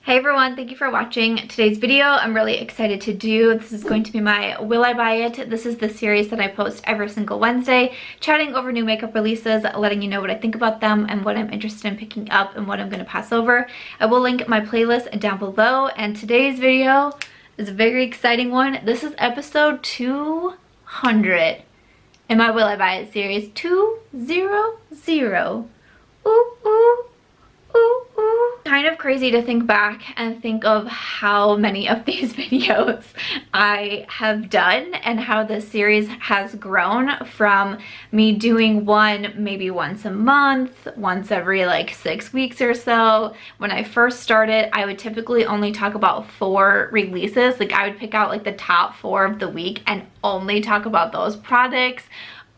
Hey everyone, thank you for watching today's video. I'm really excited to do. This is going to be my Will I Buy It? This is the series that I post every single Wednesday, chatting over new makeup releases, letting you know what I think about them and what I'm interested in picking up and what I'm going to pass over. I will link my playlist down below, and today's video is a very exciting one. This is episode 200 in my Will I Buy It series. 200. Ooh, ooh. Ooh, ooh. Kind of crazy to think back and think of how many of these videos I have done and how this series has grown from me doing one maybe once a month, once every like 6 weeks or so. When I first started, I would typically only talk about 4 releases. Like I would pick out like the top 4 of the week and only talk about those products.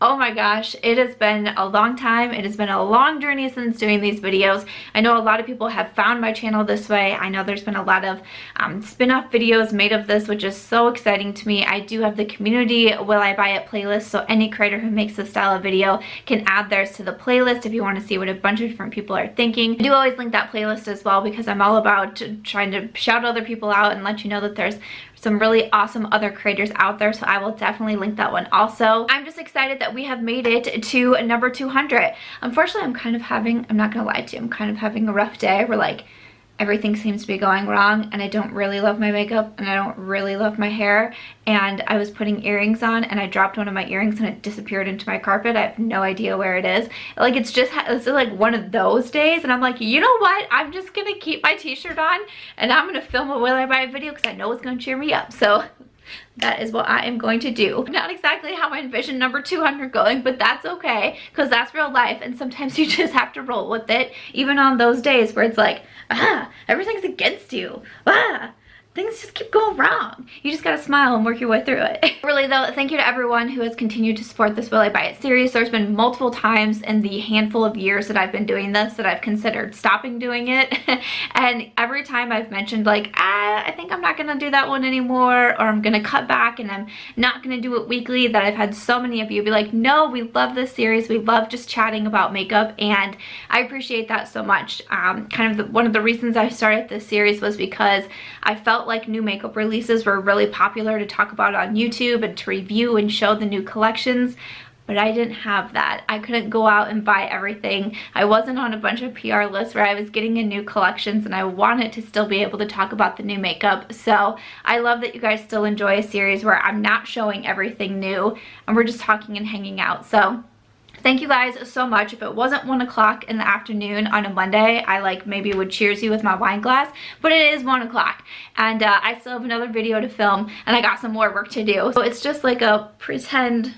Oh my gosh, it has been a long time. It has been a long journey since doing these videos. I know a lot of people have found my channel this way. I know there's been a lot of spin-off videos made of this, which is so exciting to me. I do have the community Will I Buy It playlist, so any creator who makes this style of video can add theirs to the playlist if you want to see what a bunch of different people are thinking. I do always link that playlist as well because I'm all about trying to shout other people out and let you know that there's some really awesome other creators out there, so I will definitely link that one also. I'm just excited that we have made it to number 200. Unfortunately, I'm not gonna lie to you, I'm kind of having a rough day where like everything seems to be going wrong and I don't really love my makeup and I don't really love my hair, and I was putting earrings on and I dropped one of my earrings and it disappeared into my carpet. I have no idea where it is. Like it's like one of those days, and I'm like, you know what, I'm just gonna keep my t-shirt on and I'm gonna film a Will I Buy It video because I know it's gonna cheer me up. So that is what I am going to do. Not exactly how I envision number 200 going, but that's okay because that's real life, and sometimes you just have to roll with it, even on those days where it's like, everything's against you. Things just keep going wrong. You just gotta smile and work your way through it. Really though, thank you to everyone who has continued to support this Will I Buy It series. There's been multiple times in the handful of years that I've been doing this that I've considered stopping doing it. And every time I've mentioned like, I think I'm not gonna do that one anymore, or I'm gonna cut back and I'm not gonna do it weekly, that I've had so many of you be like, no, we love this series. We love just chatting about makeup, and I appreciate that so much. One of the reasons I started this series was because I felt like new makeup releases were really popular to talk about on YouTube and to review and show the new collections, but I didn't have that. I couldn't go out and buy everything. I wasn't on a bunch of PR lists where I was getting in new collections, and I wanted to still be able to talk about the new makeup. So I love that you guys still enjoy a series where I'm not showing everything new and we're just talking and hanging out. So thank you guys so much. If it wasn't 1 o'clock in the afternoon on a Monday, I like maybe would cheers you with my wine glass, but it is 1 o'clock and I still have another video to film and I got some more work to do. So it's just like a pretend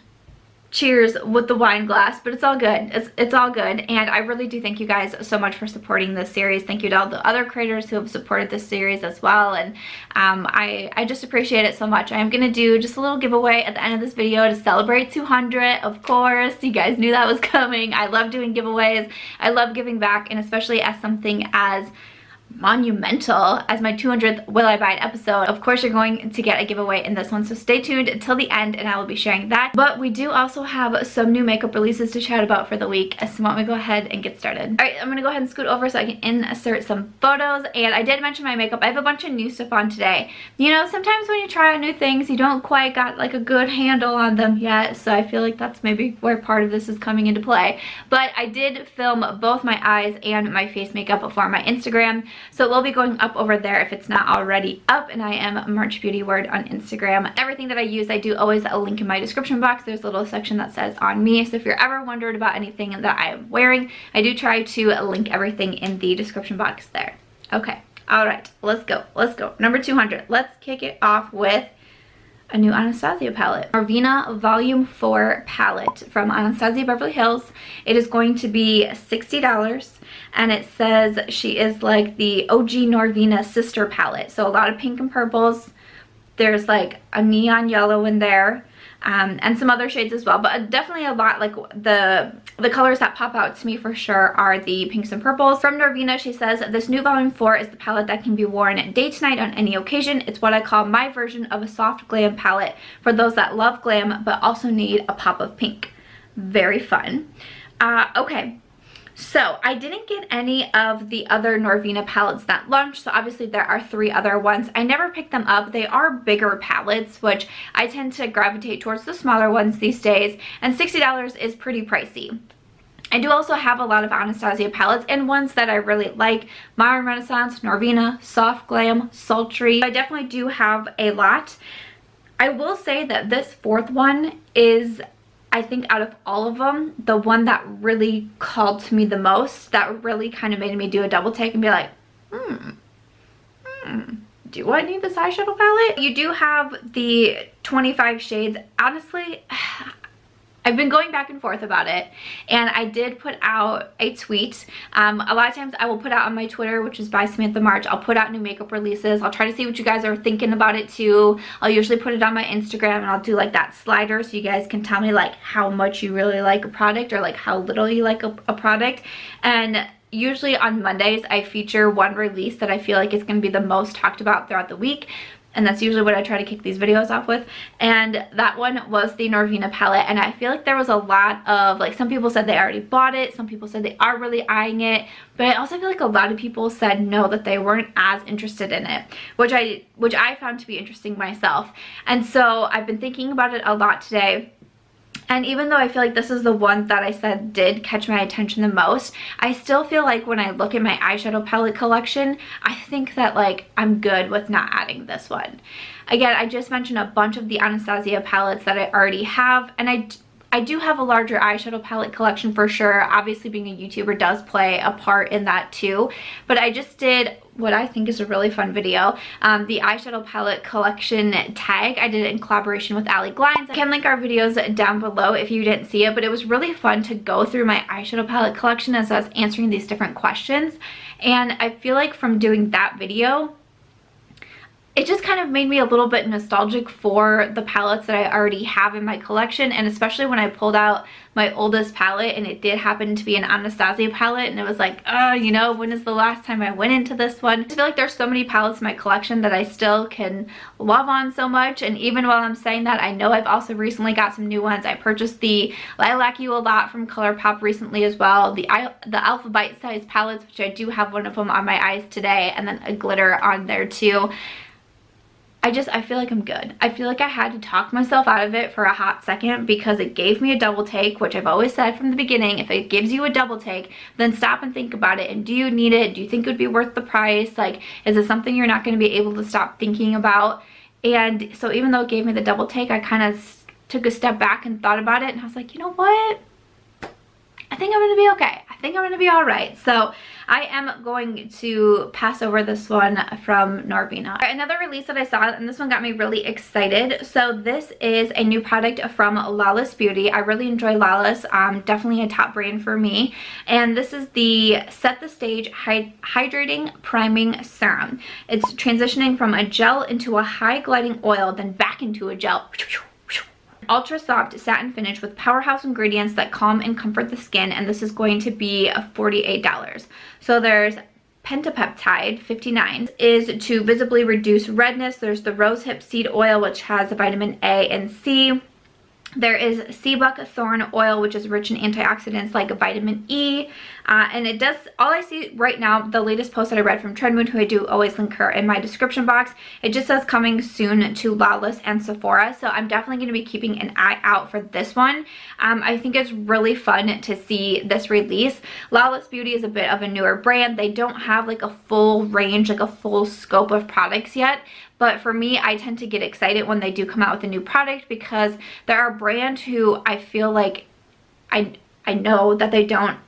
cheers with the wine glass, but it's all good. It's all good, and I really do thank you guys so much for supporting this series. Thank you to all the other creators who have supported this series as well, and I just appreciate it so much. I am gonna do just a little giveaway at the end of this video to celebrate 200, of course. You guys knew that was coming. I love doing giveaways. I love giving back, and especially as something as monumental as my 200th Will I Buy It episode. Of course, you're going to get a giveaway in this one, so stay tuned until the end and I will be sharing that. But we do also have some new makeup releases to chat about for the week, so why don't we go ahead and get started. All right, I'm gonna go ahead and scoot over so I can insert some photos. And I did mention my makeup. I have a bunch of new stuff on today. You know, sometimes when you try out new things, you don't quite got like a good handle on them yet, so I feel like that's maybe where part of this is coming into play. But I did film both my eyes and my face makeup for my Instagram, so it will be going up over there if it's not already up, and I am March Beauty Word on Instagram. Everything that I use, I do always link in my description box. There's a little section that says on me, so if you're ever wondering about anything that I am wearing, I do try to link everything in the description box there. Okay, all right, let's go. Number 200. Let's kick it off with a new Anasazi palette. Norvina Volume 4 palette from Anasazi Beverly Hills. It is going to be $60, and it says she is like the OG Norvina sister palette. So a lot of pink and purples. There's like a neon yellow in there. And some other shades as well, but definitely a lot. Like the colors that pop out to me for sure are the pinks and purples. From Norvina, she says, this new volume 4 is the palette that can be worn day to night on any occasion. It's what I call my version of a soft glam palette for those that love glam but also need a pop of pink. Very fun. Okay, So I didn't get any of the other Norvina palettes that launched, so obviously there are 3 other ones. I never picked them up. They are bigger palettes, which I tend to gravitate towards the smaller ones these days, and $60 is pretty pricey. I do also have a lot of Anasazi palettes and ones that I really like. Modern Renaissance, Norvina, Soft Glam, Sultry. I definitely do have a lot. I will say that this 4th one is, I think out of all of them, the one that really called to me the most, that really kind of made me do a double take and be like, do I need this eyeshadow palette? You do have the 25 shades. Honestly, I've been going back and forth about it, and I did put out a tweet. A lot of times I will put out on my Twitter, which is by Samantha March. I'll put out new makeup releases. I'll try to see what you guys are thinking about it too. I'll usually put it on my Instagram, and I'll do like that slider so you guys can tell me like how much you really like a product or like how little you like a product. And usually on Mondays I feature one release that I feel like is going to be the most talked about throughout the week. And that's usually what I try to kick these videos off with. And that one was the Norvina palette. And I feel like there was a lot of, like, some people said they already bought it. Some people said they are really eyeing it. But I also feel like a lot of people said no, that they weren't as interested in it. Which I found to be interesting myself. And so I've been thinking about it a lot today. And even though I feel like this is the one that I said did catch my attention the most, I still feel like when I look at my eyeshadow palette collection, I think that like I'm good with not adding this one. Again, I just mentioned a bunch of the Anasazi palettes that I already have, and I do have a larger eyeshadow palette collection for sure. Obviously being a YouTuber does play a part in that too. But I just did what I think is a really fun video. The eyeshadow palette collection tag, I did it in collaboration with Ali Glines. I can link our videos down below if you didn't see it, but it was really fun to go through my eyeshadow palette collection as I was answering these different questions. And I feel like from doing that video, it just kind of made me a little bit nostalgic for the palettes that I already have in my collection, and especially when I pulled out my oldest palette and it did happen to be an Anasazi palette, and it was like, you know, when is the last time I went into this one? I feel like there's so many palettes in my collection that I still can love on so much. And even while I'm saying that, I know I've also recently got some new ones. I purchased the Lilac You a Lot from ColourPop recently as well, the Alpha Bite Size palettes, which I do have one of them on my eyes today, and then a glitter on there too. I feel like I'm good. I feel like I had to talk myself out of it for a hot second because it gave me a double take, which I've always said from the beginning, if it gives you a double take, then stop and think about it. And do you need it? Do you think it would be worth the price? Like, is it something you're not going to be able to stop thinking about? And so even though it gave me the double take, I kind of took a step back and thought about it, and I was like, you know what? I think I'm going to be okay. I think I'm going to be all right. So I am going to pass over this one from Norvina. Another release that I saw, and this one got me really excited. So this is a new product from Lawless Beauty. I really enjoy Lawless. Definitely a top brand for me. And this is the Set the Stage Hydrating Priming Serum. It's transitioning from a gel into a high gliding oil, then back into a gel. Ultra soft satin finish with powerhouse ingredients that calm and comfort the skin, and this is going to be $48. So there's pentapeptide 59 is to visibly reduce redness. There's the rosehip seed oil, which has vitamin A and C. There is sea buckthorn oil, which is rich in antioxidants like vitamin E. And it does, all I see right now, the latest post that I read from Trendmood, who I do always link her in my description box, it just says coming soon to Lawless and Sephora. So I'm definitely going to be keeping an eye out for this one. I think it's really fun to see this release. Lawless Beauty is a bit of a newer brand. They don't have like a full range, like a full scope of products yet. But for me, I tend to get excited when they do come out with a new product because they're a brand who I feel like I know that they don't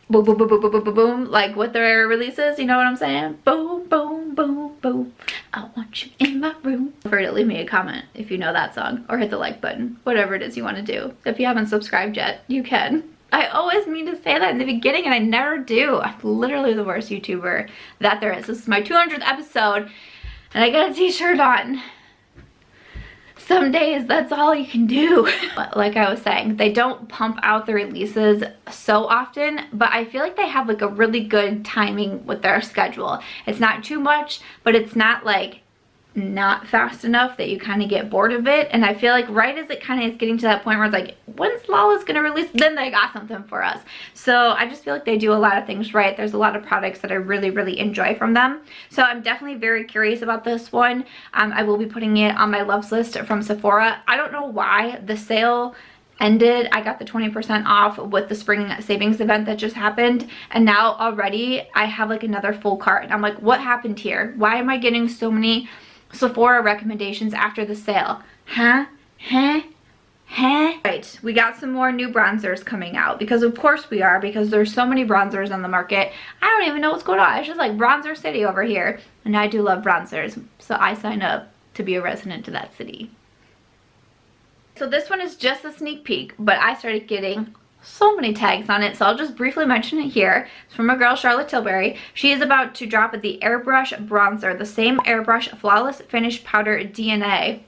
boom, boom, boom, boom, boom, boom, boom, like with their releases, you know what I'm saying? Boom, boom, boom, boom. I want you in my room. Feel free to leave me a comment if you know that song, or hit the like button, whatever it is you want to do. If you haven't subscribed yet, you can. I always mean to say that in the beginning and I never do. I'm literally the worst YouTuber that there is. This is my 200th episode. And I got a t-shirt on. Some days that's all you can do. Like I was saying, they don't pump out the releases so often, but I feel like they have like a really good timing with their schedule. It's not too much, but it's not like not fast enough that you kind of get bored of it. And I feel like right as it kind of is getting to that point where it's like, when's Lawless gonna release, then they got something for us. So I just feel like they do a lot of things right. There's a lot of products that I really enjoy from them. So I'm definitely very curious about this one. I will be putting it on my loves list from Sephora. I don't know why the sale ended. I got the 20% off with the spring savings event that just happened, and now already I have like another full cart, and I'm like, what happened here? Why am I getting so many Sephora recommendations after the sale? Right, we got some more new bronzers coming out, because of course we are, because there's so many bronzers on the market. I don't even know what's going on. It's just like bronzer city over here, and I do love bronzers, so I sign up to be a resident of that city. So this one is just a sneak peek, but I started getting so many tags on it, so I'll just briefly mention it here. It's from my girl Charlotte Tilbury. She is about to drop the Airbrush Bronzer, the same Airbrush Flawless Finish Powder DNA.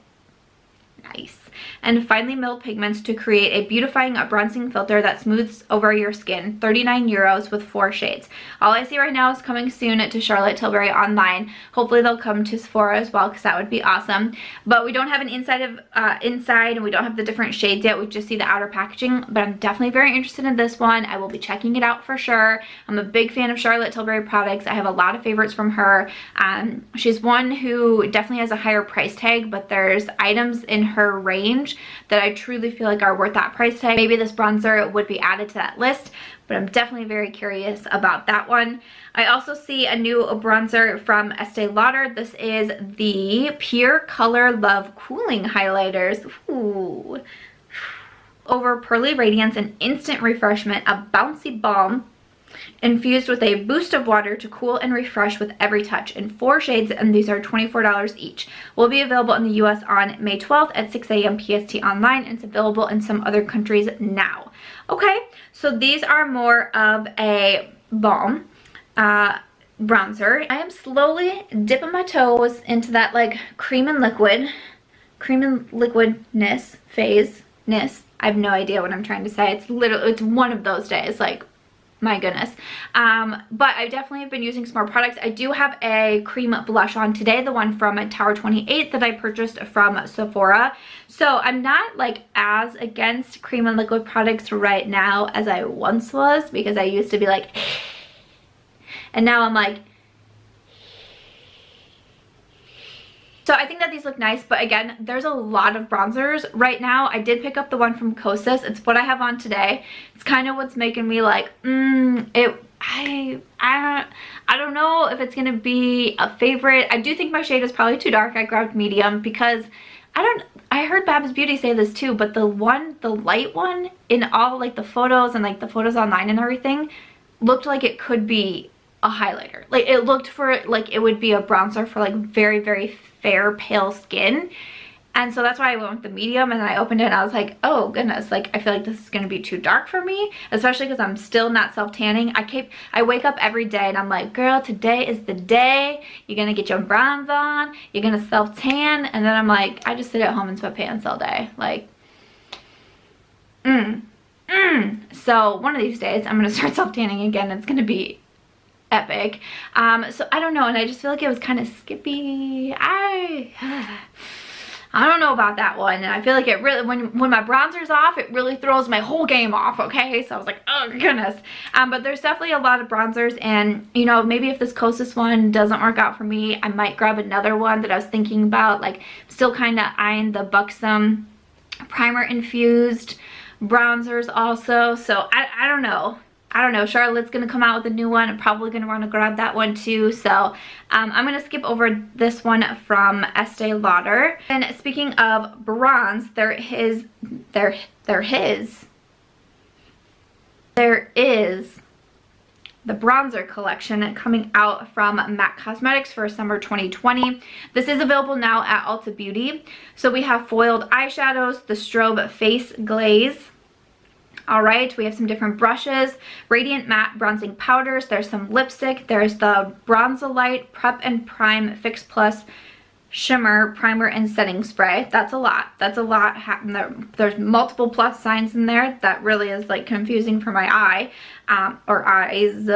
Nice. And finely milled pigments to create a beautifying bronzing filter that smooths over your skin. 39 euros with 4 shades. All I see right now is coming soon to Charlotte Tilbury online. Hopefully they'll come to Sephora as well, because that would be awesome. But we don't have an inside, and we don't have the different shades yet. We just see the outer packaging. But I'm definitely very interested in this one. I will be checking it out for sure. I'm a big fan of Charlotte Tilbury products. I have a lot of favorites from her. She's one who definitely has a higher price tag, but there's items in her range that I truly feel like are worth that price tag. Maybe this bronzer would be added to that list, but I'm definitely very curious about that one. I also see a new bronzer from Estee Lauder. This is the Pure Color Love Cooling Highlighters. Ooh. Over pearly radiance and instant refreshment, a bouncy balm infused with a boost of water to cool and refresh with every touch, in 4 shades, and these are $24 each. Will be available in the US on May 12th at 6 a.m. PST online, and it's available in some other countries now. Okay, so these are more of a balm bronzer. I am slowly dipping my toes into that like cream and liquidness phase-ness. I have no idea what I'm trying to say. It's literally, it's one of those days, like, my goodness. But I definitely have been using some more products. I do have a cream blush on today, the one from Tower 28 that I purchased from Sephora. So I'm not like as against cream and liquid products right now as I once was, because I used to be like, and now I'm like, so I think that these look nice, but again, there's a lot of bronzers right now. I did pick up the one from Kosas. It's what I have on today. It's kind of what's making me like, I don't know if it's gonna be a favorite. I do think my shade is probably too dark. I grabbed medium because I heard Babs Beauty say this too, but the light one in all like the photos and like the photos online and everything looked like it could be a highlighter. Like it looked for like it would be a bronzer for like very fair pale skin, and so that's why I went with the medium. And then I opened it and I was like, oh goodness, like I feel like this is gonna be too dark for me, especially because I'm still not self-tanning. I wake up every day and I'm like, girl, today is the day you're gonna get your bronze on, you're gonna self-tan, and then I'm like, I just sit at home in sweatpants all day, like so one of these days I'm gonna start self-tanning again. It's gonna be epic. So I don't know, and I just feel like it was kind of skippy. I don't know about that one, and I feel like it really, when my bronzer's off, it really throws my whole game off. Okay, so I was like, oh goodness. But there's definitely a lot of bronzers, and you know, maybe if this Kosas one doesn't work out for me, I might grab another one that I was thinking about, like still kind of eyeing the Buxom primer infused bronzers also. So I don't know. Charlotte's gonna come out with a new one. I'm probably gonna want to grab that one too. So I'm gonna skip over this one from Estee Lauder. And speaking of bronze, there is the bronzer collection coming out from MAC Cosmetics for summer 2020. This is available now at Ulta Beauty. So we have foiled eyeshadows, the strobe face glaze. All right, we have some different brushes, radiant matte bronzing powders, there's some lipstick, there's the Bronzolite Prep and Prime Fix Plus Shimmer Primer and Setting Spray. That's a lot. There's multiple plus signs in there. That really is like confusing for my eye, or eyes.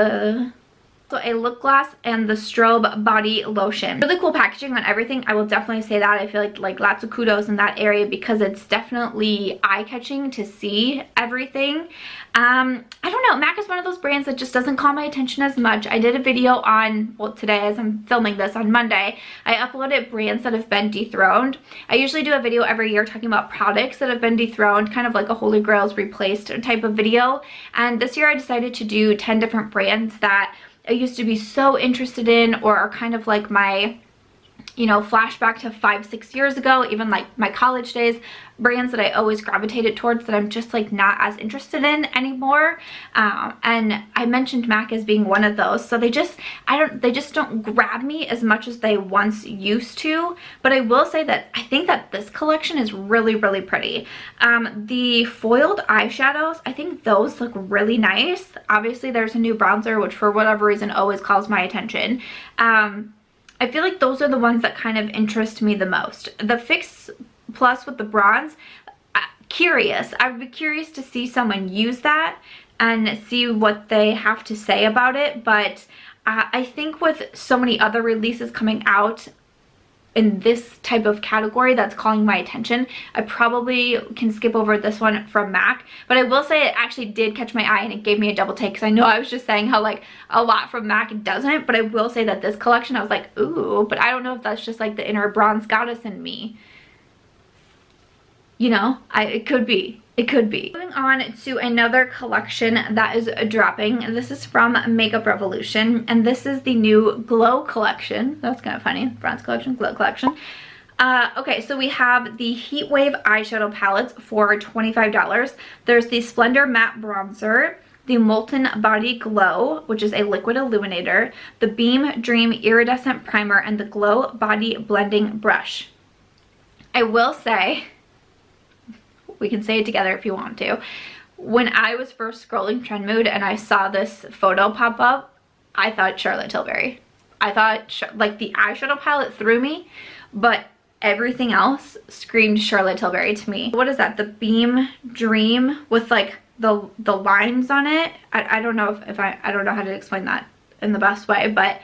So a lip gloss and the strobe body lotion. Really cool packaging on everything. I will definitely say that. I feel like lots of kudos in that area because it's definitely eye-catching to see everything. I don't know, MAC is one of those brands that just doesn't call my attention as much. I did a video on, well, today as I'm filming this on Monday, I uploaded brands that have been dethroned. I usually do a video every year talking about products that have been dethroned, kind of like a Holy Grails replaced type of video. And this year I decided to do 10 different brands that I used to be so interested in, or are kind of like my, you know, flashback to 5-6 years ago, even like my college days, brands that I always gravitated towards that I'm just like not as interested in anymore. And I mentioned MAC as being one of those. So they just don't grab me as much as they once used to. But I will say that I think that this collection is really, really pretty. The foiled eyeshadows, I think those look really nice. Obviously there's a new bronzer, which for whatever reason always calls my attention. I feel like those are the ones that kind of interest me the most. The Fix Plus with the bronze, curious. I would be curious to see someone use that and see what they have to say about it. But I think with so many other releases coming out in this type of category that's calling my attention, I probably can skip over this one from MAC. But I will say it actually did catch my eye and it gave me a double take, because I know I was just saying how like a lot from MAC doesn't, but I will say that this collection I was like, ooh, but I don't know if that's just like the inner bronze goddess in me. You know, it could be. It could be. Moving on to another collection that is dropping. This is from Makeup Revolution, and this is the new Glow collection. That's kind of funny. Bronze collection, Glow collection. Okay, so we have the Heat Wave eyeshadow palettes for $25. There's the Splendor Matte Bronzer, the Molten Body Glow, which is a liquid illuminator, the Beam Dream Iridescent Primer, and the Glow Body Blending Brush. I will say, we can say it together if you want to. When I was first scrolling Trendmood and I saw this photo pop up, I thought Charlotte Tilbury. I thought, like, the eyeshadow palette threw me, but everything else screamed Charlotte Tilbury to me. What is that? The Beam Dream with like the lines on it. I don't know if I don't know how to explain that in the best way, but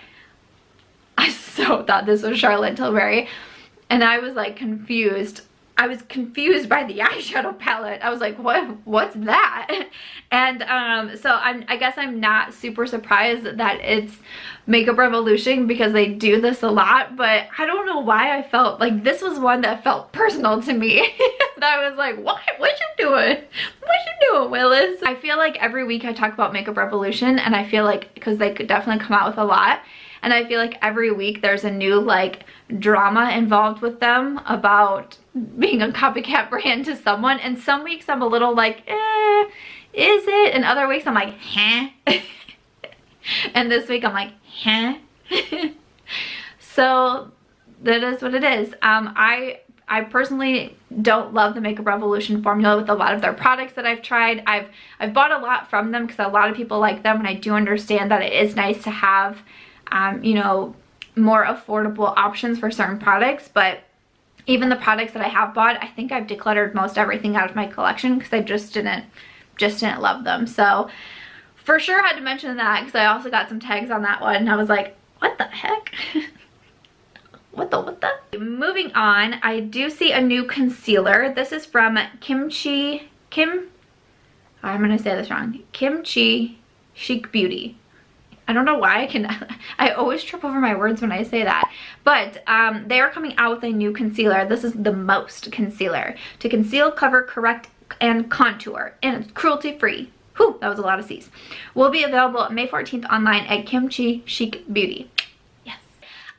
I so thought this was Charlotte Tilbury, and I was like confused. I was confused by the eyeshadow palette. I was like, what's that? And so I guess I'm not super surprised that it's Makeup Revolution, because they do this a lot, but I don't know why I felt like this was one that felt personal to me. That I was like, what you doing? What you doing, Willis? I feel like every week I talk about Makeup Revolution, and I feel like, because they could definitely come out with a lot, and I feel like every week there's a new like drama involved with them about being a copycat brand to someone. And some weeks I'm a little like, is it? And other weeks I'm like, huh? And this week I'm like, huh? So that is what it is. I personally don't love the Makeup Revolution formula with a lot of their products that I've tried. I've bought a lot from them because a lot of people like them, and I do understand that it is nice to have you know, more affordable options for certain products. But even the products that I have bought, I think I've decluttered most everything out of my collection because I just didn't love them. So for sure I had to mention that, because I also got some tags on that one and I was like, what the heck? What the? Moving on, I do see a new concealer. This is from I'm gonna say this wrong. KimChiChic Beauty. I don't know why I always trip over my words when I say that. But they are coming out with a new concealer. This is the Most Concealer. To conceal, cover, correct, and contour. And it's cruelty-free. Whew, that was a lot of C's. Will be available May 14th online at KimChiChic Beauty.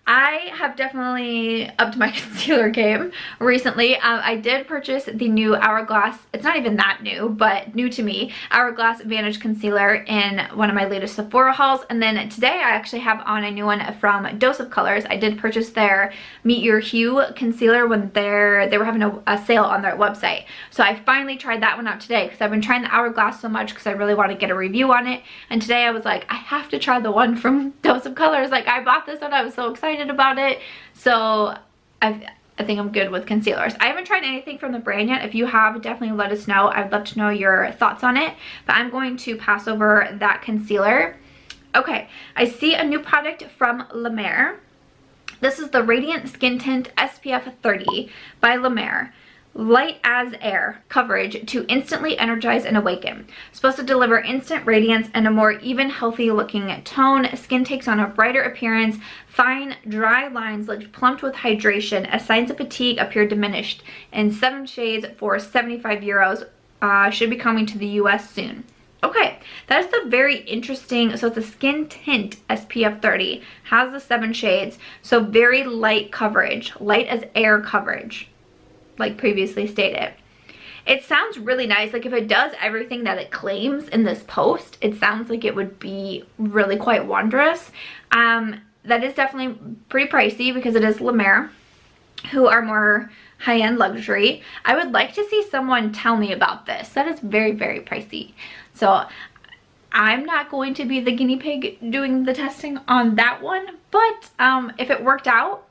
I have definitely upped my concealer game recently. I did purchase the new Hourglass, it's not even that new, but new to me, Hourglass Vantage Concealer in one of my latest Sephora hauls. And then today I actually have on a new one from Dose of Colors. I did purchase their Meet Your Hue concealer when they were having a sale on their website. So I finally tried that one out today, because I've been trying the Hourglass so much because I really want to get a review on it. And today I was like, I have to try the one from Dose of Colors. Like, I bought this one, I was so excited about it. So I think I'm good with concealers. I haven't tried anything from the brand yet. If you have, definitely let us know. I'd love to know your thoughts on it. But I'm going to pass over that concealer. Okay, I see a new product from La Mer. This is the Radiant Skin Tint SPF 30 by La Mer. Light as air coverage to instantly energize and awaken. Supposed to deliver instant radiance and a more even, healthy looking tone. Skin takes on a brighter appearance. Fine, dry lines look plumped with hydration as signs of fatigue appear diminished. In 7 shades for 75 euros. Should be coming to the US soon. Okay, that is a very interesting, so it's a skin tint SPF 30. Has the 7 shades, so very light coverage. Light as air coverage, like previously stated. It sounds really nice. Like if it does everything that it claims in this post, it sounds like it would be really quite wondrous. That is definitely pretty pricey because it is La Mer, who are more high-end luxury. I would like to see someone tell me about this. That is very, very pricey. So I'm not going to be the guinea pig doing the testing on that one, but if it worked out,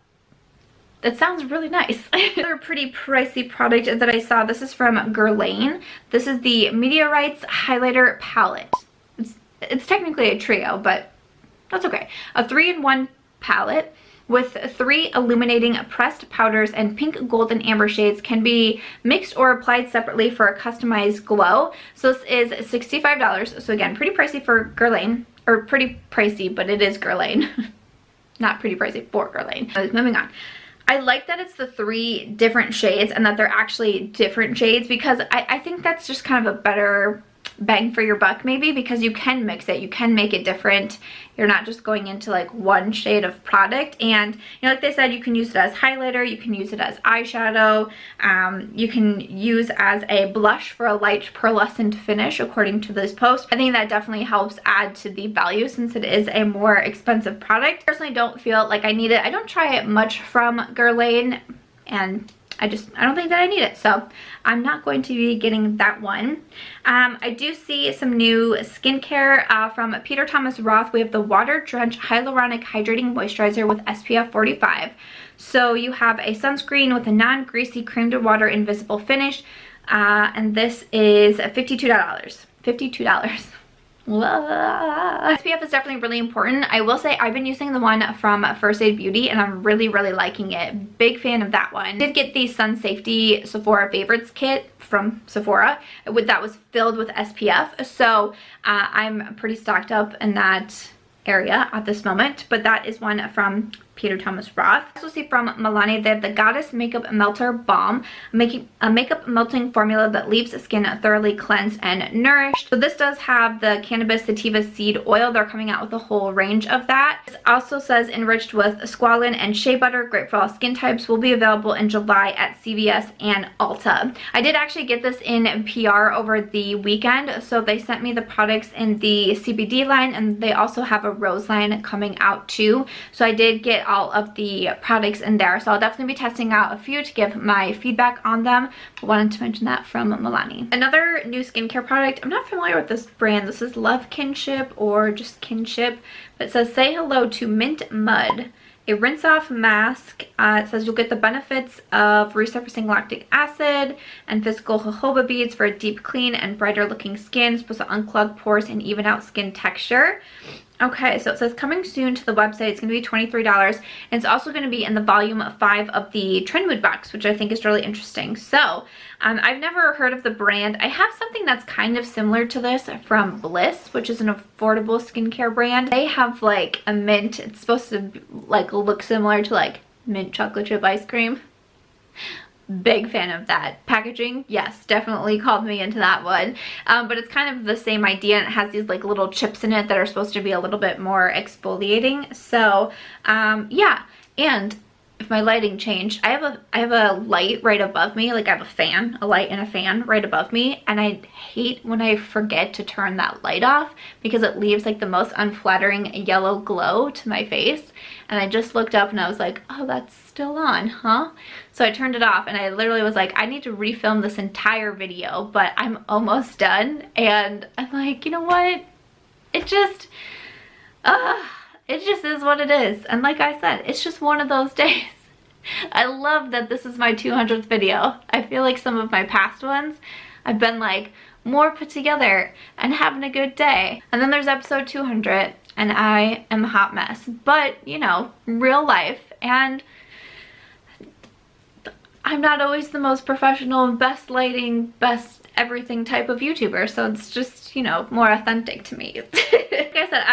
that sounds really nice. Another pretty pricey product that I saw, this is from Guerlain. This is the Meteorites Highlighter Palette. It's technically a trio, but that's okay. A 3-in-1 palette with 3 illuminating pressed powders and pink, gold, and amber shades, can be mixed or applied separately for a customized glow. So this is $65. So again, pretty pricey for Guerlain, or pretty pricey, but it is Guerlain. Not pretty pricey for Guerlain. Moving on. I like that it's the 3 different shades and that they're actually different shades, because I think that's just kind of a better bang for your buck maybe, because you can mix it, you can make it different. You're not just going into like one shade of product. And you know, like they said, you can use it as highlighter, you can use it as eyeshadow, you can use as a blush for a light pearlescent finish according to this post. I think that definitely helps add to the value since it is a more expensive product. I personally don't feel like I need it. I don't try it much from Guerlain, and I don't think that I need it, so I'm not going to be getting that one. I do see some new skincare from Peter Thomas Roth. We have the Water Drench Hyaluronic Hydrating Moisturizer with SPF 45. So you have a sunscreen with a non-greasy cream to water invisible finish, and this is $52. $52. SPF is definitely really important. I will say I've been using the one from First Aid Beauty and I'm really, really liking it. Big fan of that one. I did get the Sun Safety Sephora Favorites kit from Sephora that was filled with SPF. So I'm pretty stocked up in that area at this moment, but that is one from Peter Thomas Roth. I also see from Milani, they have the Goddess Makeup Melter Balm, making a makeup melting formula that leaves the skin thoroughly cleansed and nourished. So this does have the cannabis sativa seed oil. They're coming out with a whole range of that. It also says enriched with squalane and shea butter, great for all skin types, will be available in July at CVS and Ulta. I did actually get this in PR over the weekend, so they sent me the products in the CBD line, and they also have a rose line coming out too. So I did get all of the products in there, so I'll definitely be testing out a few to give my feedback on them, but wanted to mention that from Milani. Another new skincare product, I'm not familiar with this brand. This is Love Kinship or just Kinship, but it says say hello to Mint Mud, a rinse off mask. It says you'll get the benefits of resurfacing lactic acid and physical jojoba beads for a deep clean and brighter looking skin, supposed to unclog pores and even out skin texture. Okay, so it says coming soon to the website. It's going to be $23, and it's also going to be in the volume 5 of the Trend Mood box, which I think is really interesting. So I've never heard of the brand. I have something that's kind of similar to this from Bliss, which is an affordable skincare brand. They have like a mint. It's supposed to like look similar to like mint chocolate chip ice cream. Big fan of that. Packaging, yes, definitely called me into that one. But it's kind of the same idea, and it has these like little chips in it that are supposed to be a little bit more exfoliating. So yeah, and if my lighting changed, I have a light right above me, like I have a fan, a light and a fan right above me, and I hate when I forget to turn that light off because it leaves like the most unflattering yellow glow to my face. And I just looked up and I was like, oh, that's still on, huh? So I turned it off, and I literally was like, I need to refilm this entire video, but I'm almost done. And I'm like, you know what? It just is what it is. And like I said, it's just one of those days. I love that this is my 200th video. I feel like some of my past ones, I've been like more put together and having a good day. And then there's episode 200. and I am a hot mess. But, you know, real life, and I'm not always the most professional, best lighting, best everything type of YouTuber, so it's just, you know, more authentic to me. Like I said,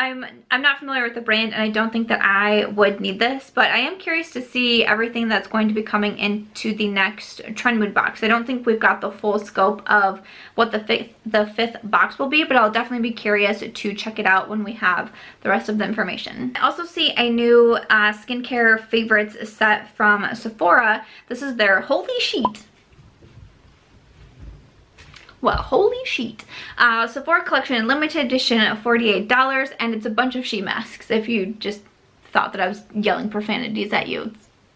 I'm not familiar with the brand, and I don't think that I would need this, but I am curious to see everything that's going to be coming into the next Trend Mood box. I don't think we've got the full scope of what the fifth box will be, but I'll definitely be curious to check it out when we have the rest of the information. I also see a new skincare favorites set from Sephora. This is their Holy Sheet. Well, holy sheet. Sephora collection limited edition of $48, and it's a bunch of sheet masks. If you just thought that I was yelling profanities at you,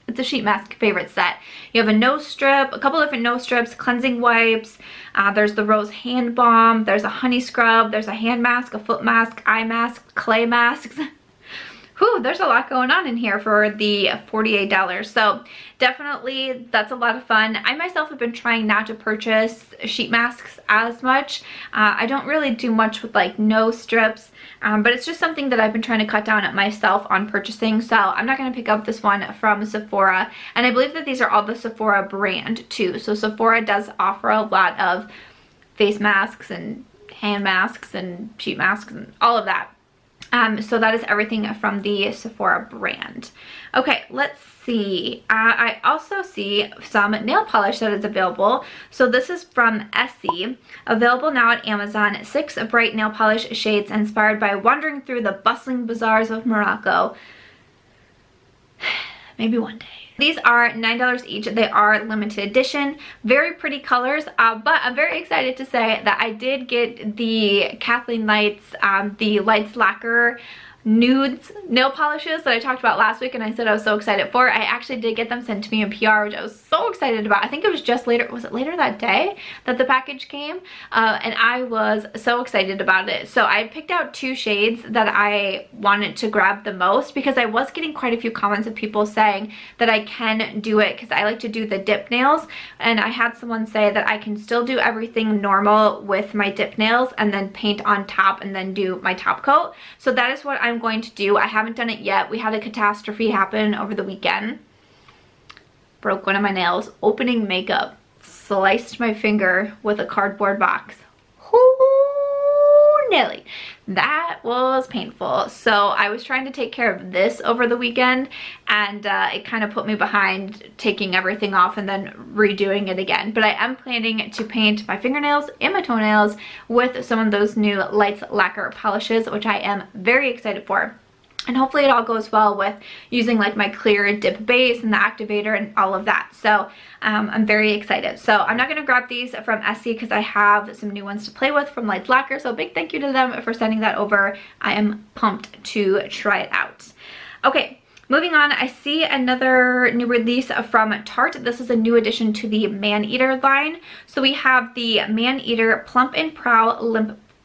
it's a sheet mask favorite set. You have a nose strip, a couple different nose strips, cleansing wipes, there's the rose hand balm, there's a honey scrub, there's a hand mask, a foot mask, eye mask, clay masks. Whew, there's a lot going on in here for the $48. So definitely that's a lot of fun. I myself have been trying not to purchase sheet masks as much. I don't really do much with like nose strips, but it's just something that I've been trying to cut down at myself on purchasing. So I'm not going to pick up this one from Sephora. And I believe that these are all the Sephora brand too. So Sephora does offer a lot of face masks and hand masks and sheet masks and all of that. So that is everything from the Sephora brand. Okay, let's see. I also see some nail polish that is available. So this is from Essie, available now at Amazon. 6 bright nail polish shades inspired by wandering through the bustling bazaars of Morocco. Maybe one day. These are $9 each. They are limited edition. Very pretty colors, but I'm very excited to say that I did get the Kathleen Lights, the Lights Lacquer nudes nail polishes that I talked about last week, and I said I was so excited for. I actually did get them sent to me in PR, which I was so excited about. I think it was just later, was it later that day that the package came? And I was so excited about it. So I picked out 2 shades that I wanted to grab the most, because I was getting quite a few comments of people saying that I can do it because I like to do the dip nails, and I had someone say that I can still do everything normal with my dip nails and then paint on top and then do my top coat. So that is what I'm going to do. I haven't done it yet. We had a catastrophe happen over the weekend. Broke one of my nails opening makeup, sliced my finger with a cardboard box. Ooh, Nelly. That was painful. So I was trying to take care of this over the weekend, and it kind of put me behind taking everything off and then redoing it again. But I am planning to paint my fingernails and my toenails with some of those new Lights Lacquer polishes, which I am very excited for. And hopefully it all goes well with using like my clear dip base and the activator and all of that. So I'm very excited. So I'm not going to grab these from Essie because I have some new ones to play with from Lights Lacquer. So big thank you to them for sending that over. I am pumped to try it out. Okay. Moving on, I see another new release from Tarte. This is a new addition to the Man-Eater line. So we have the Man-Eater Plump and Proud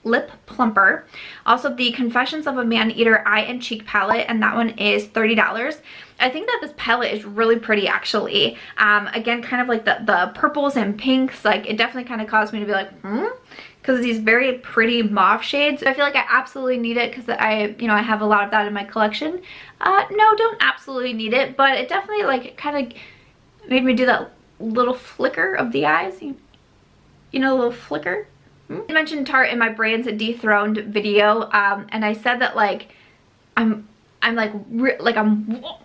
Lip Plumper. Also the Confessions of a Man-Eater Eye and Cheek palette, and that one is $30. I think that this palette is really pretty actually. Again, kind of like the purples and pinks, like it definitely kind of caused me to be like, because these very pretty mauve shades. I feel like I absolutely need it because I have a lot of that in my collection. No, don't absolutely need it, but it definitely like kind of made me do that little flicker of the eyes. You know, a little flicker. I mentioned Tarte in my Brands Dethroned video, and I said that like I'm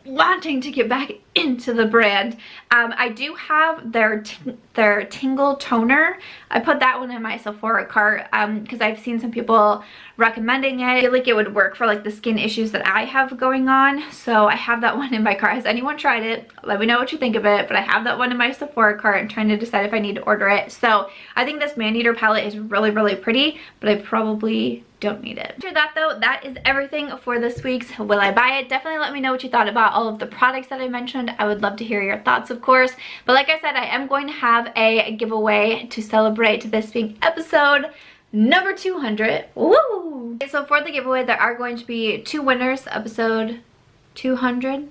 wanting to get back into the brand. I do have their Tingle Toner. I put that one in my Sephora cart because I've seen some people recommending it. I feel like it would work for like the skin issues that I have going on. So I have that one in my cart. Has anyone tried it? Let me know what you think of it. But I have that one in my Sephora cart. I'm trying to decide if I need to order it. So I think this Man-Eater palette is really, really pretty, but I probably don't need it. After that though, that is everything for this week's Will I Buy It? Definitely let me know what you thought about all of the products that I mentioned. I would love to hear your thoughts, of course. But like I said, I am going to have a giveaway to celebrate this being episode number 200. Woo! So for the giveaway, there are going to be 2 winners, episode 200.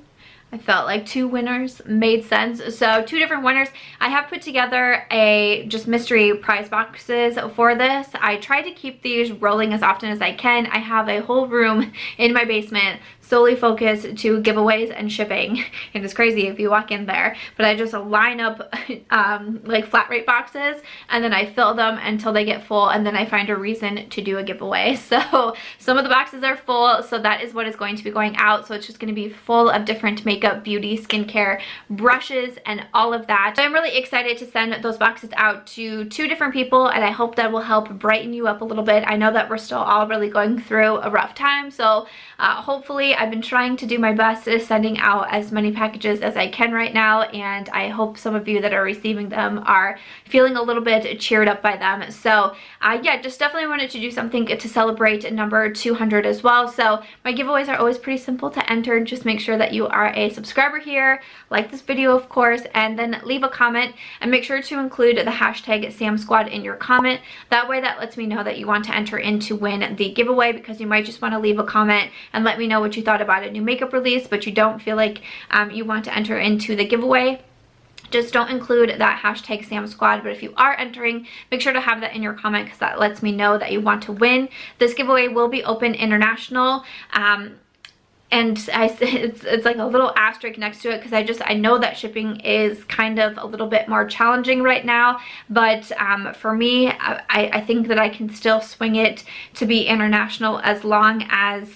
I felt like 2 winners made sense. So 2 different winners. I have put together just mystery prize boxes for this. I try to keep these rolling as often as I can. I have a whole room in my basement solely focused to giveaways and shipping. It is crazy if you walk in there, but I just line up like flat rate boxes, and then I fill them until they get full, and then I find a reason to do a giveaway. So some of the boxes are full, so that is what is going to be going out. So it's just going to be full of different makeup, beauty, skincare, brushes, and all of that. So I'm really excited to send those boxes out to 2 different people, and I hope that will help brighten you up a little bit. I know that we're still all really going through a rough time, so hopefully I've been trying to do my best at sending out as many packages as I can right now, and I hope some of you that are receiving them are feeling a little bit cheered up by them. So yeah, just definitely wanted to do something to celebrate number 200 as well. So my giveaways are always pretty simple to enter. Just make sure that you are a subscriber here, like this video of course, and then leave a comment, and make sure to include the hashtag SamSquad in your comment. That way that lets me know that you want to enter in to win the giveaway, because you might just want to leave a comment and let me know what you thought about a new makeup release, but you don't feel like you want to enter into the giveaway. Just don't include that hashtag SamSquad, but if you are entering, make sure to have that in your comment, because that lets me know that you want to win. This giveaway will be open international. And it's like a little asterisk next to it, because I know that shipping is kind of a little bit more challenging right now, but for me, I think that I can still swing it to be international as long as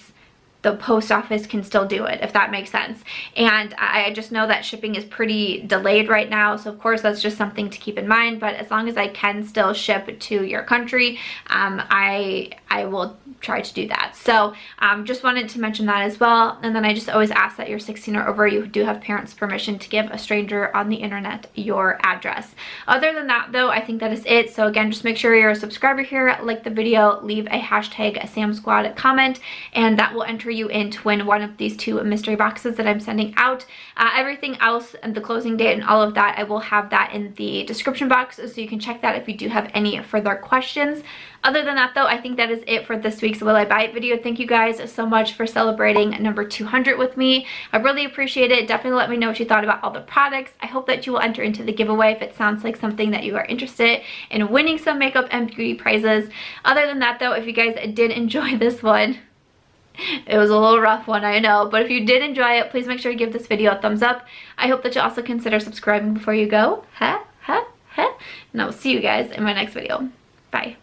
the post office can still do it, if that makes sense. And I just know that shipping is pretty delayed right now, so of course that's just something to keep in mind. But as long as I can still ship to your country, I will try to do that. So just wanted to mention that as well. And then I just always ask that you're 16 or over, you do have parents' permission to give a stranger on the internet your address. Other than that though, I think that is it. So again, just make sure you're a subscriber here, like the video, leave a hashtag SamSquad comment, and that will enter you in to win one of these 2 mystery boxes that I'm sending out. Everything else and the closing date and all of that, I will have that in the description box, so you can check that if you do have any further questions. Other than that though, I think that is it for this week's Will I Buy It video. Thank you guys so much for celebrating number 200 with me. I really appreciate it. Definitely let me know what you thought about all the products. I hope that you will enter into the giveaway if it sounds like something that you are interested in winning some makeup and beauty prizes. Other than that though, if you guys did enjoy this one, it was a little rough one, I know, but if you did enjoy it, please make sure to give this video a thumbs up. I hope that you also consider subscribing before you go. And I will see you guys in my next video. Bye.